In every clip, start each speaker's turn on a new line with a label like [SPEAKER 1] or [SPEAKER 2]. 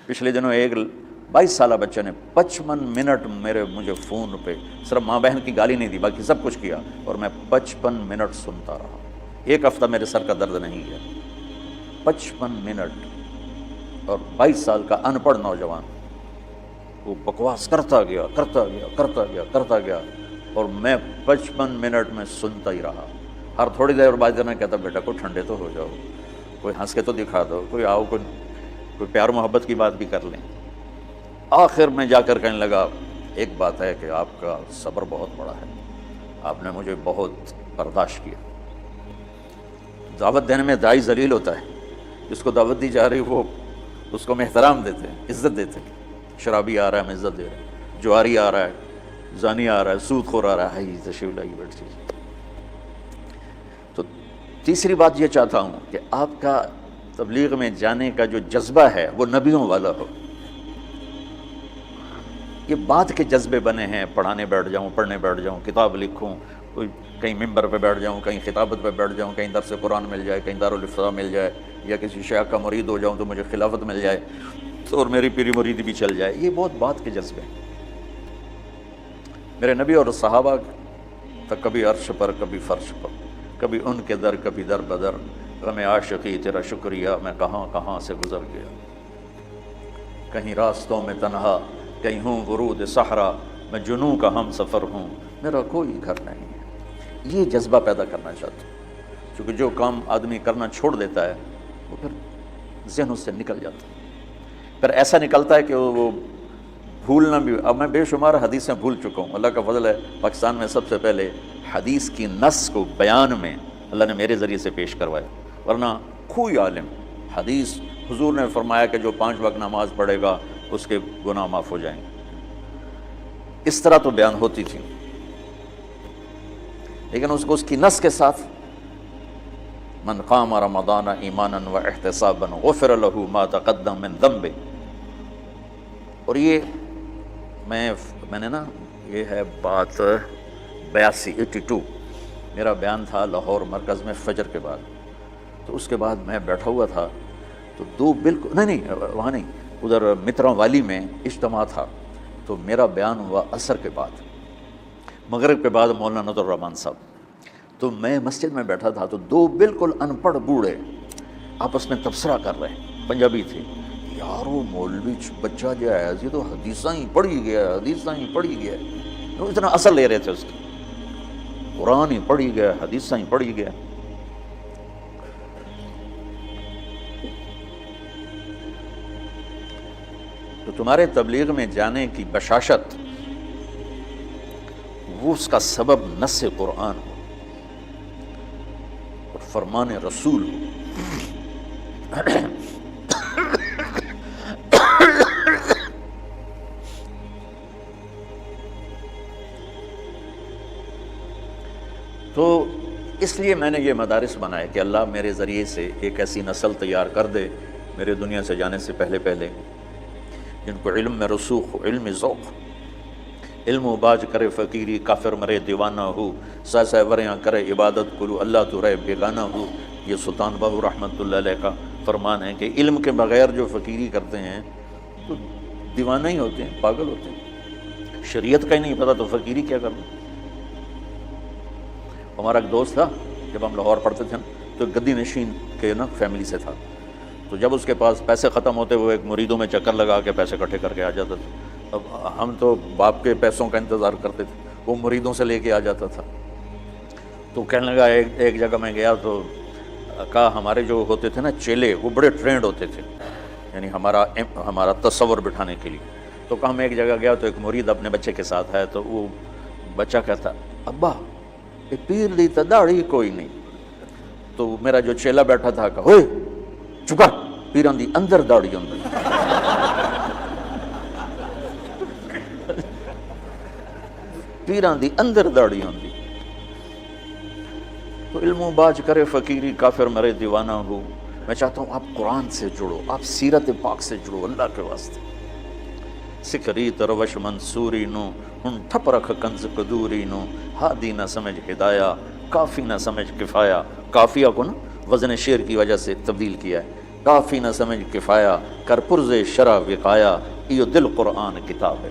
[SPEAKER 1] پچھلے دنوں ایک 22 سالہ بچہ نے 55 منٹ مجھے فون پہ صرف ماں بہن کی گالی نہیں دی، باقی سب کچھ کیا، اور میں 55 منٹ سنتا رہا۔ ایک ہفتہ میرے سر کا درد نہیں گیا۔ 55 منٹ، اور 22 سال کا ان پڑھ نوجوان وہ بکواس کرتا گیا، اور میں 55 منٹ میں سنتا ہی رہا۔ ہر تھوڑی دیر بعد میں کہتا بیٹا کو ٹھنڈے تو ہو جاؤ، کوئی ہنس کے تو دکھا دو، کوئی آؤ، کوئی پیار محبت کی بات بھی کر لیں۔ آخر میں جا کر کہنے لگا ایک بات ہے کہ آپ کا صبر بہت بڑا ہے، آپ نے مجھے بہت برداشت کیا۔ دعوت دینے میں داعی ذلیل ہوتا ہے، جس کو دعوت دی جا رہی وہ اس کو ہم احترام دیتے ہیں، عزت دیتے ہیں۔ شرابی آ رہا ہے ہم عزت دے رہے ہیں، جواری آ رہا ہے، زانی آ رہا ہے، سود خور آ رہا ہے، تشریف لائیے بیٹھ جائیے۔ تو تیسری بات یہ چاہتا ہوں کہ آپ کا تبلیغ میں جانے کا جو جذبہ ہے وہ نبیوں والا ہو۔ یہ بات کے جذبے بنے ہیں، پڑھنے بیٹھ جاؤں، کتاب لکھوں، کوئی کہیں ممبر پہ بیٹھ جاؤں، کہیں خطابت پہ بیٹھ جاؤں، کہیں درس قرآن مل جائے، کہیں دارالافتاء مل جائے، یا کسی شیخ کا مرید ہو جاؤں تو مجھے خلافت مل جائے اور میری پیری مرید بھی چل جائے۔ یہ بہت بات کے جذبے ہیں۔ میرے نبی اور صحابہ تک کبھی عرش پر، کبھی فرش پر، کبھی ان کے در، کبھی در بدر، غم عاشقی تیرا شکریہ میں کہاں کہاں سے گزر گیا، کہیں راستوں میں تنہا، کہیں ہوں ورود صحرا، میں جنوں کا ہم سفر ہوں، میرا کوئی گھر نہیں ہے۔ یہ جذبہ پیدا کرنا چاہتا ہوں، کیونکہ جو کام آدمی کرنا چھوڑ دیتا ہے وہ پھر ذہنوں سے نکل جاتا ہے، پھر ایسا نکلتا ہے کہ وہ بھولنا بھی۔ اب میں بے شمار حدیثیں بھول چکا ہوں، اللہ کا فضل ہے پاکستان میں سب سے پہلے حدیث کی نص کو بیان میں اللہ نے میرے ذریعے سے پیش کروایا، ورنہ کوئی عالم حدیث حضور نے فرمایا کہ جو 5 وقت نماز پڑھے گا اس کے گناہ معاف ہو جائیں گے، اس طرح تو بیان ہوتی تھی، لیکن اس کو اس کی نص کے ساتھ من قام رمضان ایمانا و احتسابا غفر له ما تقدم من ذنبه۔ اور یہ میں نے نا، یہ ہے بات 82 میرا بیان تھا لاہور مرکز میں فجر کے بعد، تو اس کے بعد میں بیٹھا ہوا تھا تو دو بالکل نہیں وہاں نہیں، ادھر مترا والی میں اجتماع تھا، تو میرا بیان ہوا عصر کے بعد، مغرب کے بعد مولانا نذر الرحمان صاحب، تو میں مسجد میں بیٹھا تھا تو دو بالکل ان پڑھ بوڑھے آپس میں تبصرہ کر رہے ہیں، پنجابی تھے، یار وہ مولوی بچہ جو ہے یہ تو حدیثاں ہی پڑھی گیا، وہ اتنا اثر لے رہے تھے اس کی، قرآن ہی پڑھی گیا، حدیثاں ہی پڑھی گیا۔ تو تمہارے تبلیغ میں جانے کی بشاشت وہ اس کا سبب نص قرآن ہو اور فرمان رسول ہو۔ تو اس لیے میں نے یہ مدارس بنائے کہ اللہ میرے ذریعے سے ایک ایسی نسل تیار کر دے میرے دنیا سے جانے سے پہلے جن کو علم میں رسوخ ہو، علم ذوق، علم و باج کرے فقیری، کافر مرے دیوانہ ہو، سہ وریاں کرے عبادت کرو، اللہ تو رہے بیگانہ ہو۔ یہ سلطان بہو رحمۃ اللہ علیہ کا فرمان ہے کہ علم کے بغیر جو فقیری کرتے ہیں تو دیوانہ ہی ہوتے ہیں، پاگل ہوتے ہیں، شریعت کا ہی نہیں پتہ تو فقیری کیا کرنا۔ ہمارا ایک دوست تھا، جب ہم لاہور پڑھتے تھے تو گدی نشین کے نا فیملی سے تھا، تو جب اس کے پاس پیسے ختم ہوتے وہ ایک مریدوں میں چکر لگا کے پیسے اکٹھے کر کے آ جاتا تھا۔ اب ہم تو باپ کے پیسوں کا انتظار کرتے تھے، وہ مریدوں سے لے کے آ جاتا تھا۔ تو کہنے لگا ایک جگہ میں گیا تو کہا ہمارے جو ہوتے تھے نا چیلے وہ بڑے ٹرینڈ ہوتے تھے، یعنی ہمارا تصور بٹھانے کے لیے۔ تو کہا میں ایک جگہ گیا تو ایک مرید اپنے بچے کے ساتھ ہے، تو وہ بچہ کہتا ابا یہ پیر دی تا داڑھی کوئی نہیں۔ تو میرا جو چیلا بیٹھا تھا کہا ہوئے چکا، پیران دی اندر داڑھی ہوندی، پیران دی اندر داڑھی ہوندی۔ تو علم و باج کرے فقیری، کافر مرے دیوانہ ہو۔ میں چاہتا ہوں آپ قرآن سے جڑو، آپ سیرت پاک سے جڑو اللہ کے واسطے۔ سکری تروش منصوری نو ہن ٹھپ رکھ کنز قدوری نو، ہادی نہ سمجھ ہدایہ، کافی نہ سمجھ کفایہ۔ کافیہ کو نا وزن شعر کی وجہ سے تبدیل کیا ہے، کافی نہ سمجھ کفایا، کر پرز شرع وقایا، یہ دل قرآن کتاب ہے۔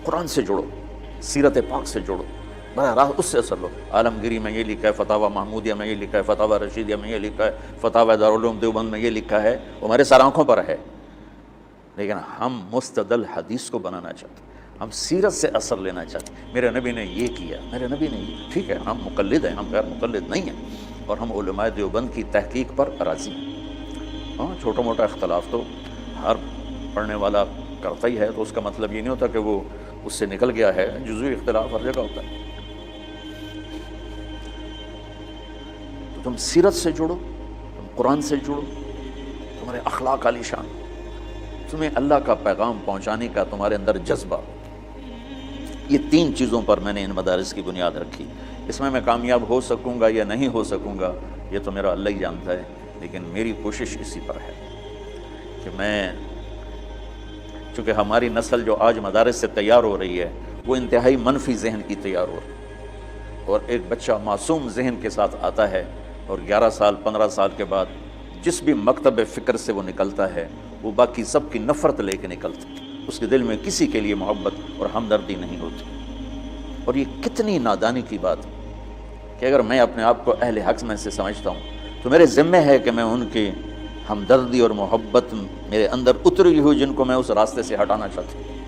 [SPEAKER 1] قرآن سے جڑو، سیرت پاک سے جڑو، براہ راست اس سے اثر لو۔ عالمگیری میں یہ لکھا ہے، فتاوی محمودیہ میں یہ لکھا ہے، فتاوی رشیدیہ میں یہ لکھا ہے، فتاوی دارالعلوم دیوبند میں یہ لکھا ہے، وہ ہمارے سر آنکھوں پر ہے، لیکن ہم مستدل حدیث کو بنانا چاہتے ہیں، ہم سیرت سے اثر لینا چاہتے ہیں۔ میرے نبی نے یہ کیا، میرے نبی نے یہ، ٹھیک ہے ہم مقلد ہیں، ہم غیر مقلد نہیں ہیں، اور ہم علماء دیوبند کی تحقیق پر راضی ہیں۔ ہاں چھوٹا موٹا اختلاف تو ہر پڑھنے والا کرتا ہی ہے، تو اس کا مطلب یہ نہیں ہوتا کہ وہ اس سے نکل گیا ہے، جزوی اختلاف ہر جگہ ہوتا ہے۔ تو تم سیرت سے جڑو، تم قرآن سے جڑو، تمہارے اخلاق عالی شان، تمہیں اللہ کا پیغام پہنچانے کا تمہارے اندر جذبہ۔ یہ 3 چیزوں پر میں نے ان مدارس کی بنیاد رکھی۔ اس میں کامیاب ہو سکوں گا یا نہیں ہو سکوں گا یہ تو میرا اللہ ہی جانتا ہے، لیکن میری کوشش اسی پر ہے کہ میں، چونکہ ہماری نسل جو آج مدارس سے تیار ہو رہی ہے وہ انتہائی منفی ذہن کی تیار ہو رہی ہے، اور ایک بچہ معصوم ذہن کے ساتھ آتا ہے اور 11 سال 15 سال کے بعد جس بھی مکتب فکر سے وہ نکلتا ہے وہ باقی سب کی نفرت لے کے نکلتا ہے، اس کے دل میں کسی کے لیے محبت اور ہمدردی نہیں ہوتی۔ اور یہ کتنی نادانی کی بات ہے کہ اگر میں اپنے آپ کو اہل حق میں سے سمجھتا ہوں تو میرے ذمہ ہے کہ میں ان کی ہمدردی اور محبت میرے اندر اتری ہوئی جن کو میں اس راستے سے ہٹانا چاہتا ہوں،